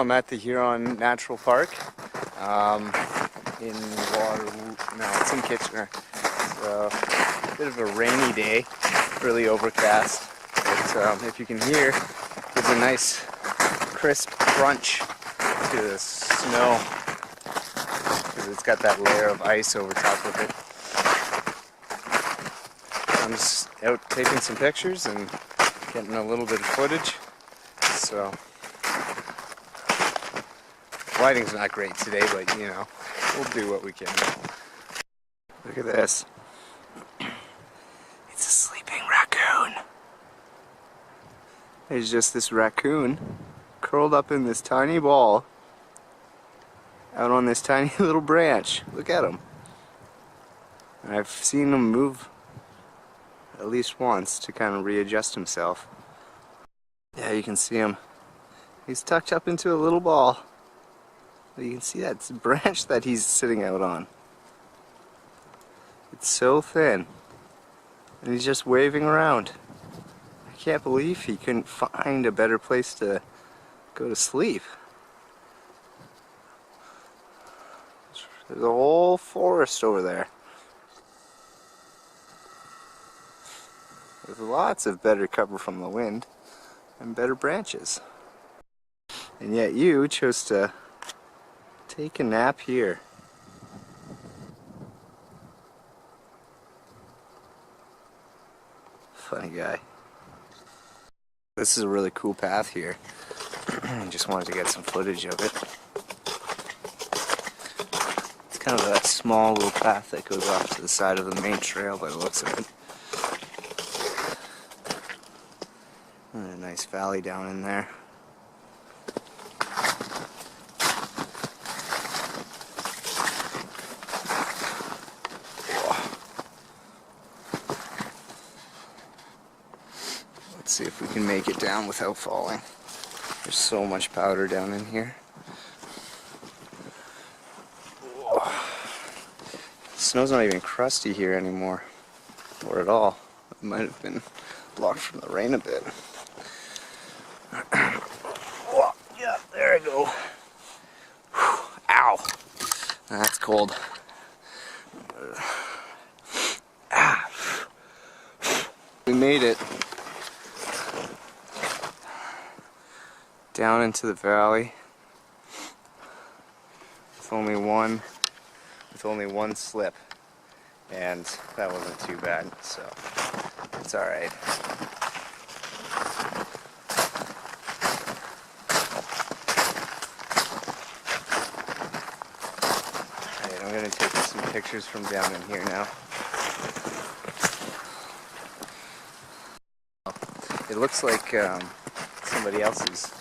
I'm at the Huron Natural Park in it's in Kitchener. So, a bit of a rainy day, really overcast. But if you can hear, there's a nice crisp crunch to the snow because it's got that layer of ice over top of it. I'm just out taking some pictures and getting a little bit of footage. So, lighting's not great today, but you know, we'll do what we can. Look at this. It's a sleeping raccoon. There's just this raccoon curled up in this tiny ball out on this tiny little branch. Look at him. And I've seen him move at least once to kind of readjust himself. Yeah, you can see him. He's tucked up into a little ball. You can see that branch that he's sitting out on. It's so thin. And he's just waving around. I can't believe he couldn't find a better place to go to sleep. There's a whole forest over there. With lots of better cover from the wind and better branches. And yet you chose to take a nap here. Funny guy. This is a really cool path here. I just wanted to get some footage of it. It's kind of that small little path that goes off to the side of the main trail by the looks of it. And a nice valley down in there. Let's see if we can make it down without falling. There's so much powder down in here. The snow's not even crusty here anymore, or at all. It might have been blocked from the rain a bit. Yeah, there I go. Ow! That's cold. We made it down into the valley with only one slip, and that wasn't too bad, so it's alright. Alright, I'm gonna take some pictures from down in here now. It looks like somebody else is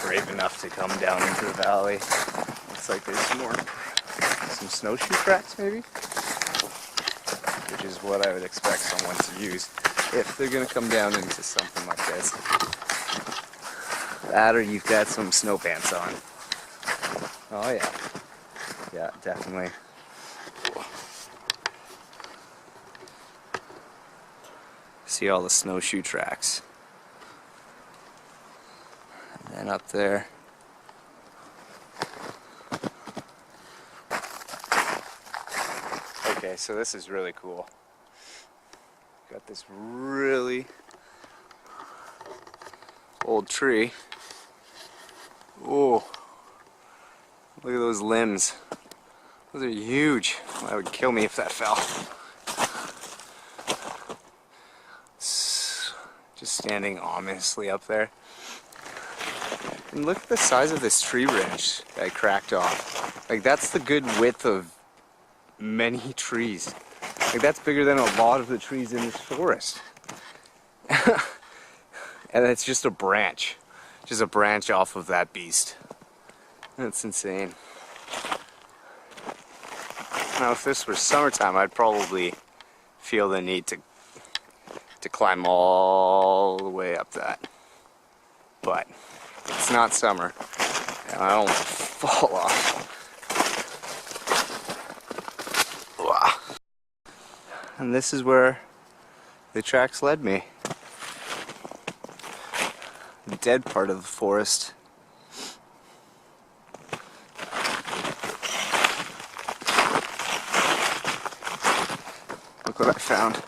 brave enough to come down into the valley. Looks like there's some snowshoe tracks maybe, which is what I would expect someone to use if they're gonna come down into something like this. That, or you've got some snow pants on. Oh yeah, yeah, definitely. See all the snowshoe tracks. And up there. Okay, so this is really cool. Got this really old tree. Oh, look at those limbs. Those are huge. That would kill me if that fell. Just standing ominously up there. And look at the size of this tree branch that I cracked off. Like, that's the good width of many trees. Like, that's bigger than a lot of the trees in this forest. And it's just a branch. Just a branch off of that beast. That's insane. Now, if this were summertime, I'd probably feel the need to climb all the way up that. But it's not summer, and I don't want to fall off. And this is where the tracks led me. The dead part of the forest. Look what I found.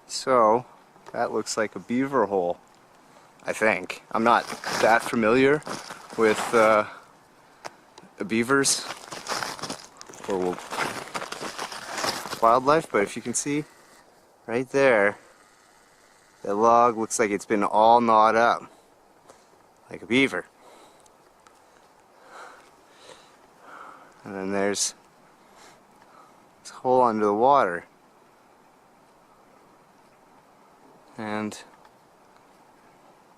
So, that looks like a beaver hole, I think. I'm not that familiar with beavers or wildlife, but if you can see right there, that log looks like it's been all gnawed up, like a beaver. And then there's this hole under the water. And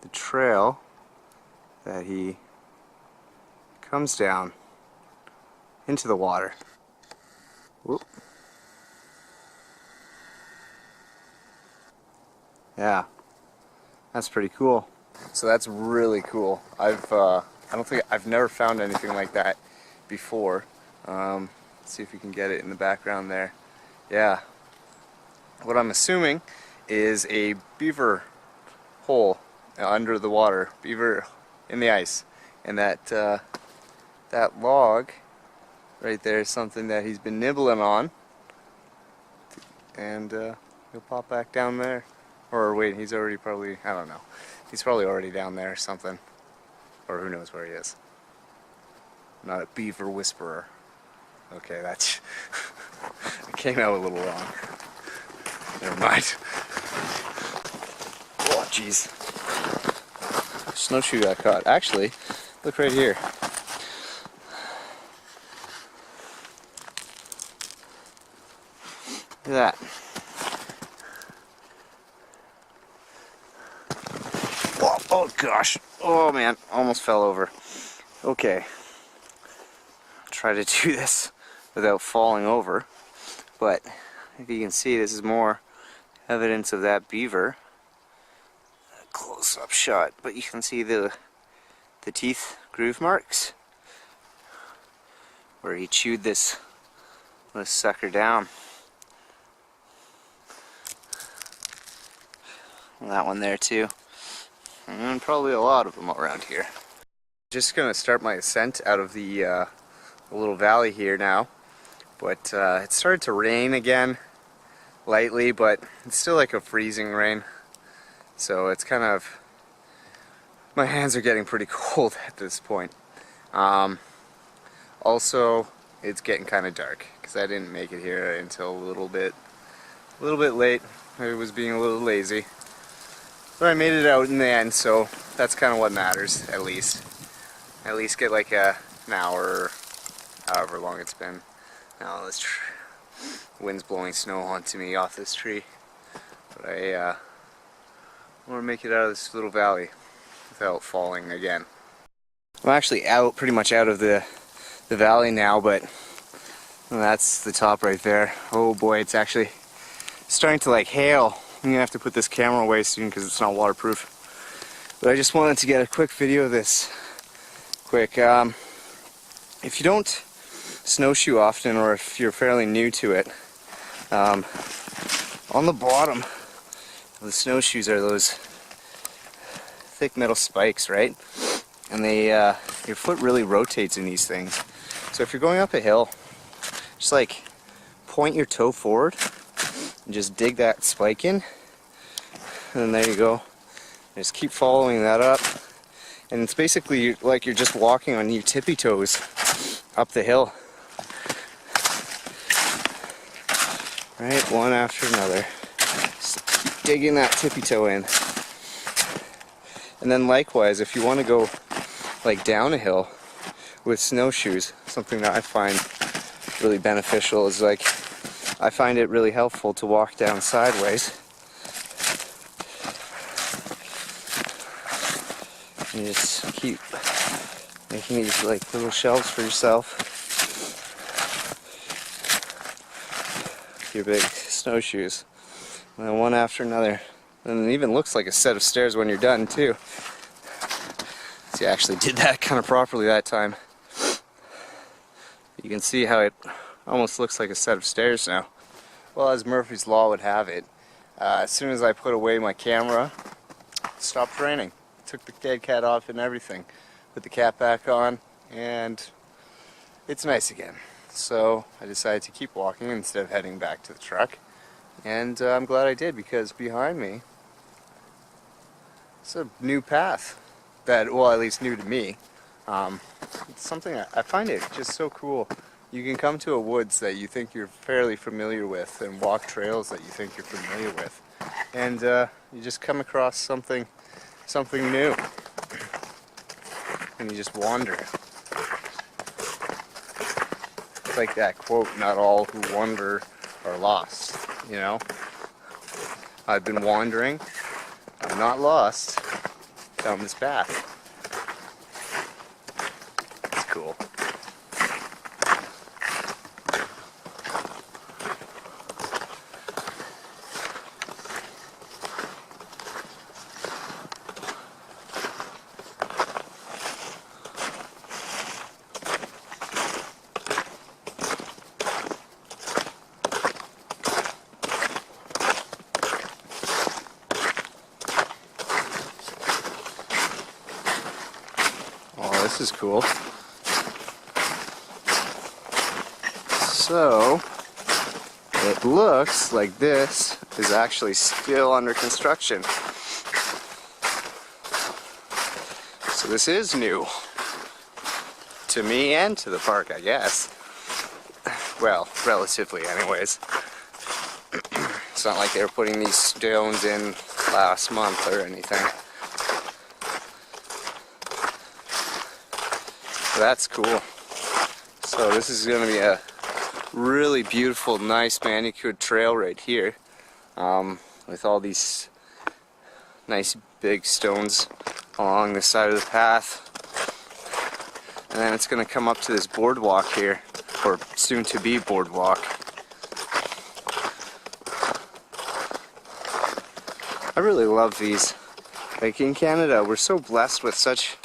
the trail that he comes down into the water. Whoop. Yeah, that's pretty cool. So that's really cool. I don't think I've never found anything like that before. Let's see if we can get it in the background there. Yeah. What I'm assuming is a beaver hole under the water, beaver in the ice, and that that log right there is something that he's been nibbling on, and he'll pop back down there. Or wait, he's already probably, I don't know, he's probably already down there or something, or who knows where he is. I'm not a beaver whisperer. Okay, that's it came out a little wrong. Never mind. Oh, jeez. Snowshoe got caught. Actually, look right here. Look at that. Oh, oh gosh. Oh man, almost fell over. Okay. Try to do this without falling over. But if you can see, this is more evidence of that beaver. A close-up shot, but you can see the teeth groove marks where he chewed this sucker down. And that one there too, and probably a lot of them around here. Just gonna start my ascent out of the little valley here now, but it started to rain again lightly, but it's still like a freezing rain, so it's kind of, my hands are getting pretty cold at this point. Also, it's getting kind of dark because I didn't make it here until a little bit late. I was being a little lazy, but I made it out in the end, so that's kind of what matters. At least get like an hour, or however long it's been. Now this wind's blowing snow onto me off this tree, but I want to make it out of this little valley without falling again. I'm actually pretty much out of the valley now, but that's the top right there. Oh boy, it's actually starting to like hail. I'm gonna have to put this camera away soon because it's not waterproof. But I just wanted to get a quick video of this. Quick, if you don't snowshoe often, or if you're fairly new to it, on the bottom of the snowshoes are those thick metal spikes, right? And they, your foot really rotates in these things. So if you're going up a hill, just like point your toe forward and just dig that spike in, and then there you go. Just keep following that up, and it's basically like you're just walking on your tippy toes up the hill. Right, one after another. Just keep digging that tippy toe in. And then likewise, if you want to go like down a hill with snowshoes, something that I find really beneficial is, like, I find it really helpful to walk down sideways. And just keep making these like little shelves for yourself. Your big snowshoes. And then one after another. And it even looks like a set of stairs when you're done too. See, I actually did that kind of properly that time. You can see how it almost looks like a set of stairs now. Well, as Murphy's Law would have it, as soon as I put away my camera, it stopped raining. Took the dead cat off and everything. Put the cap back on, and it's nice again. So I decided to keep walking instead of heading back to the truck. And I'm glad I did, because behind me it's a new path that, well, at least new to me. It's something I find it just so cool. You can come to a woods that you think you're fairly familiar with and walk trails that you think you're familiar with, and you just come across something new, and you just wander. It's like that quote, "Not all who wander are lost," you know? I've been wandering, I'm not lost, down this path. It's cool. Oh, this is cool. So, it looks like this is actually still under construction. So this is new. To me and to the park, I guess. Well, relatively anyways. It's not like they were putting these stones in last month or anything. So that's cool. So this is going to be a really beautiful, nice manicured trail right here, with all these nice big stones along the side of the path. And then it's going to come up to this boardwalk here, or soon to be boardwalk. I really love these. Like, in Canada, we're so blessed with such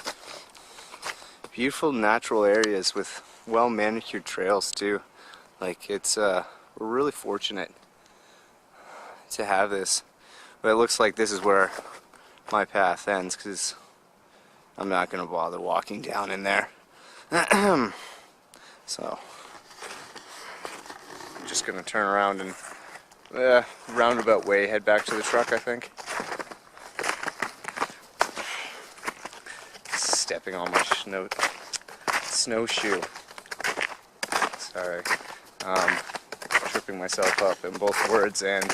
beautiful natural areas with well manicured trails too. Like, it's we're really fortunate to have this. But it looks like this is where my path ends, because I'm not going to bother walking down in there. So I'm just going to turn around and roundabout way head back to the truck, I think. Stepping on my snowshoe. Sorry. Tripping myself up in both words and